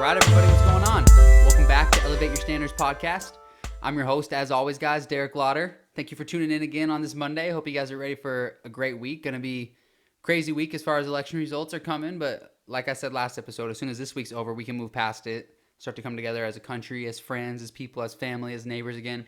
right, everybody, what's going on? Welcome back to Elevate Your Standards podcast. I'm your host, as always, guys, Derek Lauder. Thank you for tuning in again on this Monday. Hope you guys are ready for a great week. Going to be a crazy week as far as election results are coming, but like I said last episode, as soon as this week's over, we can move past it, start to come together as a country, as friends, as people, as family, as neighbors again,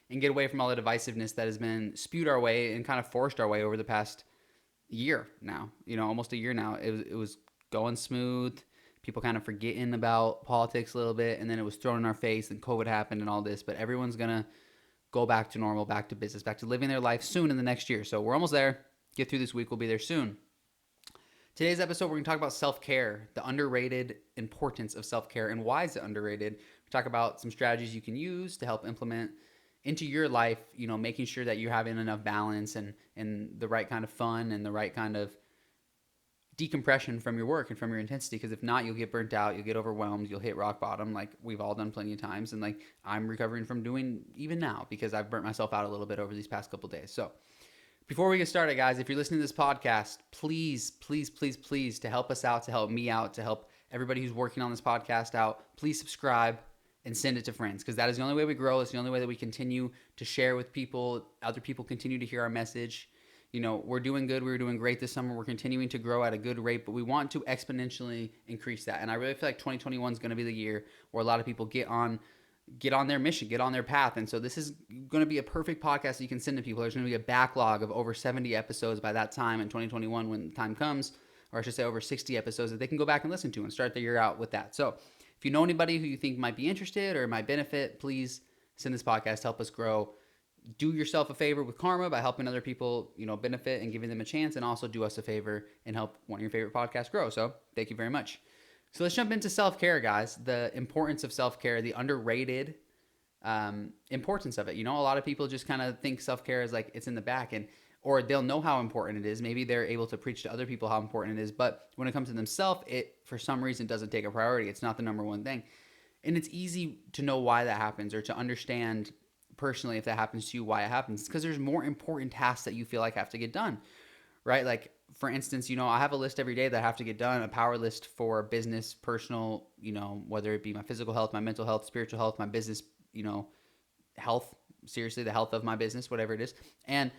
and get away from all the divisiveness that has been spewed our way and kind of forced our way over the past year now. Almost a year now. It was going smooth. People kind of forgetting about politics a little bit, and then it was thrown in our face, and COVID happened and all this, but everyone's going to go back to normal, back to business, back to living their life soon in the next year. So we're almost there. Get through this week. We'll be there soon. Today's episode, we're going to talk about self-care, the underrated importance of self-care, and why is it underrated. We talk about some strategies you can use to help implement into your life, making sure that you're having enough balance and the right kind of fun and the right kind of decompression from your work and from your intensity, because if not, you'll get burnt out, you'll get overwhelmed, you'll hit rock bottom, like we've all done plenty of times, and like I'm recovering from doing even now because I've burnt myself out a little bit over these past couple days. So before we get started, guys, if you're listening to this podcast, please, to help us out, to help me out, to help everybody who's working on this podcast out, please subscribe and send it to friends, because that is the only way we grow. It's the only way that we continue to share with people. Other people continue to hear our message. We're doing good. We're doing great this summer. We're continuing to grow at a good rate, but we want to exponentially increase that. And I really feel like 2021 is going to be the year where a lot of people get on their mission, get on their path. And so this is going to be a perfect podcast that you can send to people. There's going to be a backlog of over 70 episodes by that time in 2021 when the time comes, or I should say over 60 episodes that they can go back and listen to and start the year out with that. So if you know anybody who you think might be interested or might benefit, please send this podcast to help us grow. Do yourself a favor with karma by helping other people, benefit and giving them a chance, and also do us a favor and help one of your favorite podcasts grow. So thank you very much. So let's jump into self-care, guys. The importance of self-care, the underrated importance of it. A lot of people just kind of think self-care is like it's in the back, or they'll know how important it is. Maybe they're able to preach to other people how important it is, but when it comes to themselves, it for some reason doesn't take a priority. It's not the number one thing. And it's easy to know why that happens, or to understand personally if that happens to you, why it happens. Because there's more important tasks that you feel like have to get done, right? Like, for instance, I have a list every day that I have to get done, a power list for business, personal, whether it be my physical health, my mental health, spiritual health, my business, health, seriously, the health of my business, whatever it is. And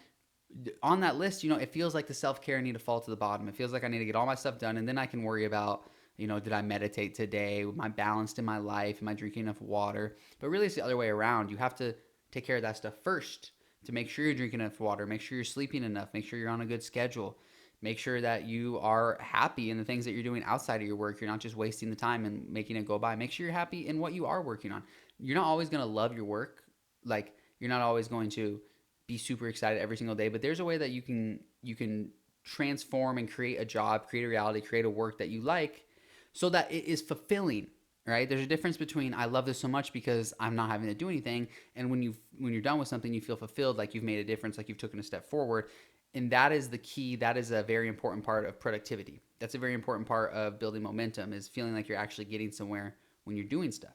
on that list, it feels like the self-care I need to fall to the bottom. It feels like I need to get all my stuff done, and then I can worry about, did I meditate today? Am I balanced in my life? Am I drinking enough water? But really, it's the other way around. You have to take care of that stuff first to make sure you're drinking enough water, make sure you're sleeping enough, make sure you're on a good schedule, make sure that you are happy in the things that you're doing outside of your work. You're not just wasting the time and making it go by. Make sure you're happy in what you are working on. You're not always going to love your work. Like, you're not always going to be super excited every single day, but there's a way that you can transform and create a job, create a reality, create a work that you like so that it is fulfilling. Right? There's a difference between I love this so much because I'm not having to do anything, and when you're done with something, you feel fulfilled, like you've made a difference, like you've taken a step forward. And that is the key. That is a very important part of productivity. That's a very important part of building momentum, is feeling like you're actually getting somewhere when you're doing stuff.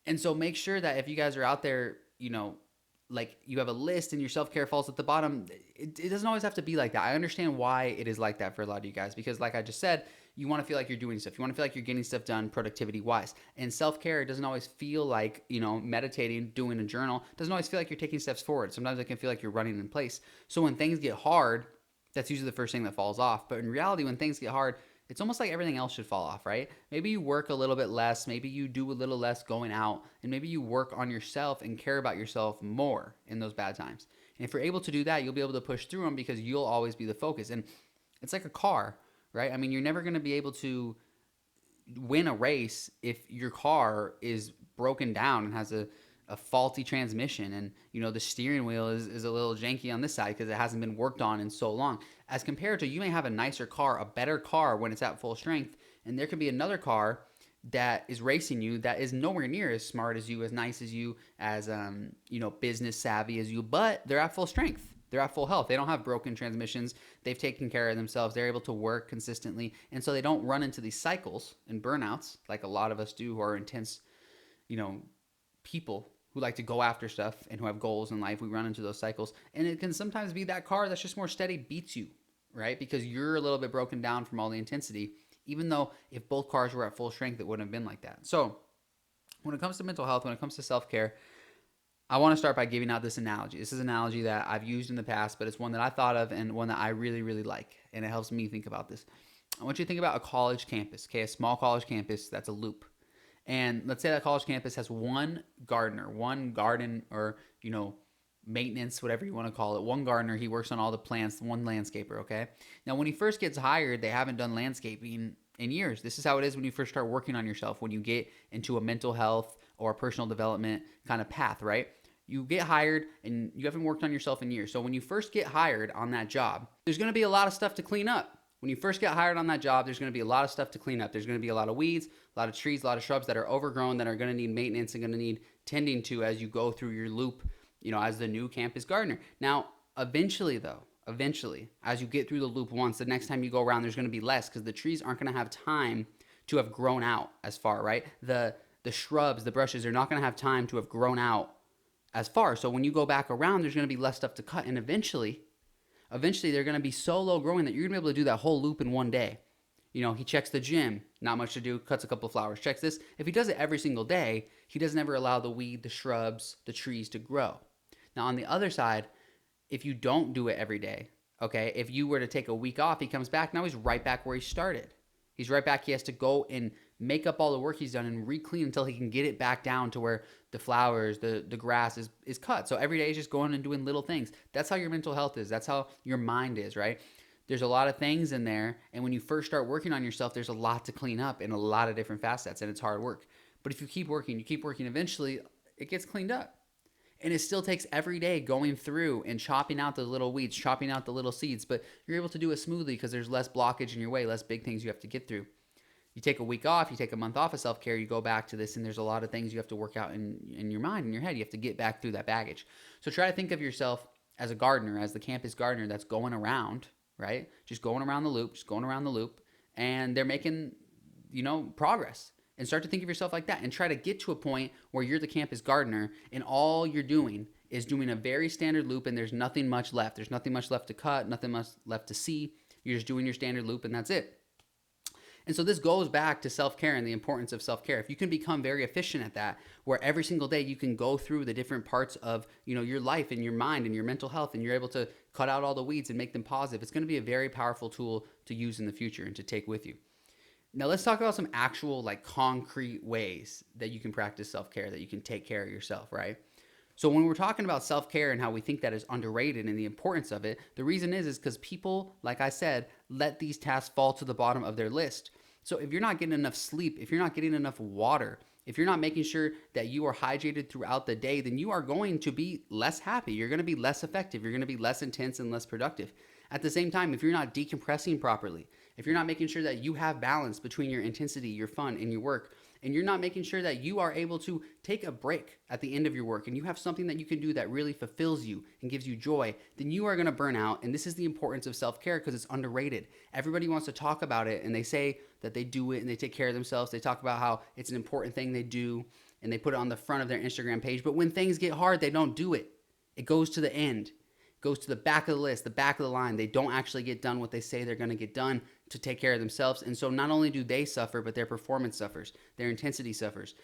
And so make sure that if you guys are out there, like you have a list and your self-care falls at the bottom, it doesn't always have to be like that. I understand why it is like that for a lot of you guys, because like I just said, you want to feel like you're doing stuff. You want to feel like you're getting stuff done productivity-wise. And self-care doesn't always feel like, meditating, doing a journal, doesn't always feel like you're taking steps forward. Sometimes it can feel like you're running in place. So when things get hard, that's usually the first thing that falls off. But in reality, when things get hard, it's almost like everything else should fall off, right? Maybe you work a little bit less. Maybe you do a little less going out. And maybe you work on yourself and care about yourself more in those bad times. And if you're able to do that, you'll be able to push through them because you'll always be the focus. And it's like a car, right? I mean, you're never going to be able to win a race if your car is broken down and has a faulty transmission, and the steering wheel is a little janky on this side because it hasn't been worked on in so long, as compared to you may have a nicer car, a better car when it's at full strength, and there could be another car that is racing you that is nowhere near as smart as you, as nice as you, as business savvy as you, but they're at full strength. They're at full health. They don't have broken transmissions. They've taken care of themselves. They're able to work consistently. And so they don't run into these cycles and burnouts like a lot of us do, who are intense, people who like to go after stuff and who have goals in life. We run into those cycles. And it can sometimes be that car that's just more steady beats you, right? Because you're a little bit broken down from all the intensity. even though if both cars were at full strength, it wouldn't have been like that. So when it comes to mental health, when it comes to self-care, I want to start by giving out this analogy. This is an analogy that I've used in the past, but it's one that I thought of and one that I really, really like, and it helps me think about this. I want you to think about a college campus, okay? A small college campus that's a loop. And let's say that college campus has one gardener, one garden or, maintenance, whatever you want to call it. One gardener, he works on all the plants, one landscaper, okay? Now, when he first gets hired, they haven't done landscaping in years. This is how it is when you first start working on yourself, when you get into a mental health or personal development kind of path, right? You get hired and you haven't worked on yourself in years. So when you first get hired on that job, there's going to be a lot of stuff to clean up. When you first get hired on that job, there's going to be a lot of stuff to clean up. There's going to be a lot of weeds, a lot of trees, a lot of shrubs that are overgrown that are going to need maintenance and going to need tending to as you go through your loop, as the new campus gardener. Now, eventually, as you get through the loop once, the next time you go around, there's going to be less because the trees aren't going to have time to have grown out as far, right? The shrubs, the brushes are not going to have time to have grown out as far. So when you go back around, there's going to be less stuff to cut. And eventually they're going to be so low growing that you're going to be able to do that whole loop in one day. He checks the gym, not much to do, cuts a couple of flowers, checks this. If he does it every single day, he doesn't ever allow the weed, the shrubs, the trees to grow. Now, on the other side, if you don't do it every day, okay, if you were to take a week off, he comes back, now he's right back where he started. He's right back. He has to go and make up all the work he's done and re-clean until he can get it back down to where the flowers, the grass is cut. So every day he's just going and doing little things. That's how your mental health is. That's how your mind is, right? There's a lot of things in there. And when you first start working on yourself, there's a lot to clean up in a lot of different facets, and it's hard work. But if you keep working, eventually it gets cleaned up. And it still takes every day going through and chopping out the little weeds, chopping out the little seeds, but you're able to do it smoothly because there's less blockage in your way, less big things you have to get through. You take a week off, you take a month off of self-care, you go back to this, and there's a lot of things you have to work out in your mind, in your head. You have to get back through that baggage. So try to think of yourself as a gardener, as the campus gardener that's going around, right? Just going around the loop, and they're making, progress. And start to think of yourself like that and try to get to a point where you're the campus gardener and all you're doing is doing a very standard loop and there's nothing much left. There's nothing much left to cut, nothing much left to see. You're just doing your standard loop and that's it. And so this goes back to self-care and the importance of self-care. If you can become very efficient at that, where every single day you can go through the different parts of, your life and your mind and your mental health, and you're able to cut out all the weeds and make them positive, it's going to be a very powerful tool to use in the future and to take with you. Now let's talk about some actual concrete ways that you can practice self-care, that you can take care of yourself, right? So when we're talking about self-care and how we think that is underrated and the importance of it, the reason is because people, like I said, let these tasks fall to the bottom of their list. So if you're not getting enough sleep, if you're not getting enough water, if you're not making sure that you are hydrated throughout the day, then you are going to be less happy. You're going to be less effective. You're going to be less intense and less productive. At the same time, if you're not decompressing properly, if you're not making sure that you have balance between your intensity, your fun, and your work, and you're not making sure that you are able to take a break at the end of your work and you have something that you can do that really fulfills you and gives you joy, then you are going to burn out. And this is the importance of self-care because it's underrated. Everybody wants to talk about it and they say that they do it and they take care of themselves. They talk about how it's an important thing they do and they put it on the front of their Instagram page. But when things get hard, they don't do it. It goes to the end. Goes to the back of the list, the back of the line. They don't actually get done what they say they're going to get done to take care of themselves. And so not only do they suffer, but their performance suffers. Their intensity suffers.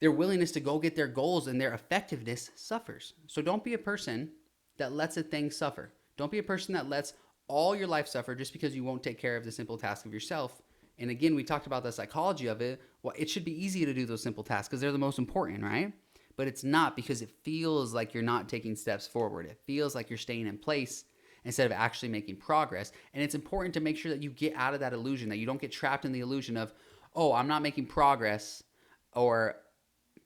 Their willingness to go get their goals and their effectiveness suffers. So don't be a person that lets a thing suffer. Don't be a person that lets all your life suffer just because you won't take care of the simple task of yourself. And again, we talked about the psychology of it. Well, it should be easy to do those simple tasks because they're the most important, right? But it's not, because it feels like you're not taking steps forward. It feels like you're staying in place instead of actually making progress. And it's important to make sure that you get out of that illusion, that you don't get trapped in the illusion of, oh, I'm not making progress, or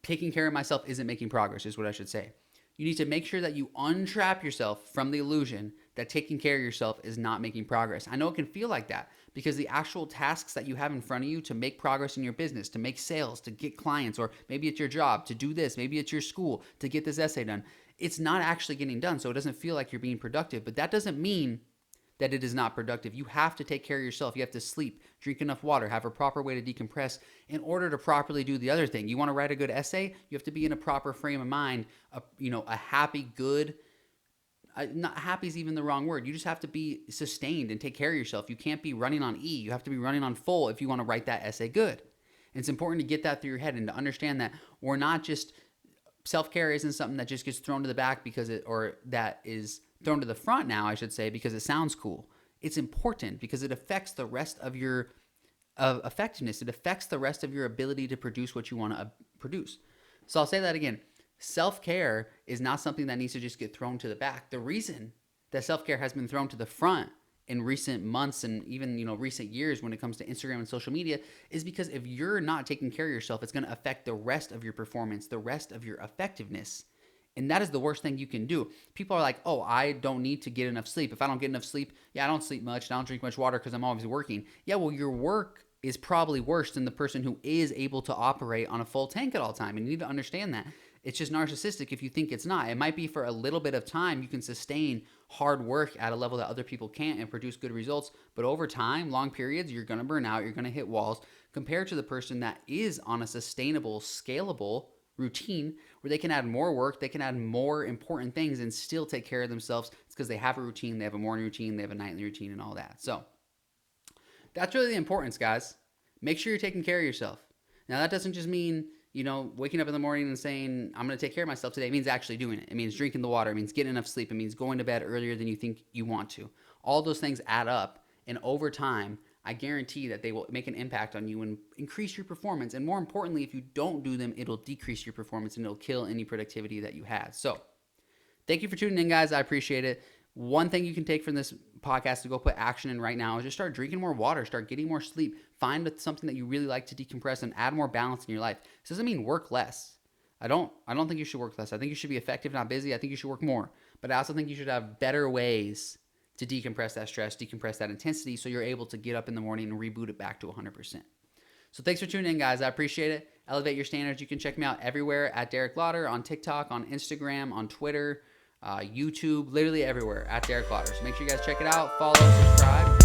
taking care of myself isn't making progress, is what I should say. You need to make sure that you untrap yourself from the illusion that taking care of yourself is not making progress. I know it can feel like that because the actual tasks that you have in front of you to make progress in your business, to make sales, to get clients, or maybe it's your job, to do this, maybe it's your school, to get this essay done, it's not actually getting done. So it doesn't feel like you're being productive, but that doesn't mean that it is not productive. You have to take care of yourself. You have to sleep, drink enough water, have a proper way to decompress in order to properly do the other thing. You want to write a good essay? You have to be in a proper frame of mind, a happy, good, not happy is even the wrong word. You just have to be sustained and take care of yourself. You can't be running on E. You have to be running on full if you want to write that essay good. And it's important to get that through your head and to understand that we're not just, self-care isn't something that just gets thrown to the back or that is thrown to the front now, I should say, because it sounds cool. It's important because it affects the rest of your effectiveness. It affects the rest of your ability to produce what you want to produce. So I'll say that again. Self-care is not something that needs to just get thrown to the back. The reason that self-care has been thrown to the front in recent months and even, recent years when it comes to Instagram and social media is because if you're not taking care of yourself, it's going to affect the rest of your performance, the rest of your effectiveness. And that is the worst thing you can do. People are like, oh, I don't need to get enough sleep. If I don't get enough sleep, I don't sleep much. I don't drink much water because I'm always working. Yeah, well, your work is probably worse than the person who is able to operate on a full tank at all time. And you need to understand that. It's just narcissistic if you think it's not. It might be for a little bit of time you can sustain hard work at a level that other people can't and produce good results. But over time, long periods, you're going to burn out. You're going to hit walls compared to the person that is on a sustainable, scalable routine where they can add more work, they can add more important things and still take care of themselves. It's because they have a routine, they have a morning routine, they have a nightly routine and all that. So that's really the importance, guys. Make sure you're taking care of yourself. Now, that doesn't just mean, waking up in the morning and saying, I'm going to take care of myself today. It means actually doing it. It means drinking the water. It means getting enough sleep. It means going to bed earlier than you think you want to. All those things add up. And over time, I guarantee that they will make an impact on you and increase your performance. And more importantly, if you don't do them, it'll decrease your performance and it'll kill any productivity that you had. So thank you for tuning in, guys. I appreciate it. One thing you can take from this podcast to go put action in right now is just start drinking more water, start getting more sleep, find something that you really like to decompress and add more balance in your life. This doesn't mean work less. I don't think you should work less. I think you should be effective, not busy. I think you should work more. But I also think you should have better ways to decompress that stress, decompress that intensity so you're able to get up in the morning and reboot it back to 100%. So thanks for tuning in, guys. I appreciate it. Elevate your standards. You can check me out everywhere at Derek Lauder, on TikTok, on Instagram, on Twitter, YouTube, literally everywhere at Derek Lauder. So make sure you guys check it out, follow, subscribe.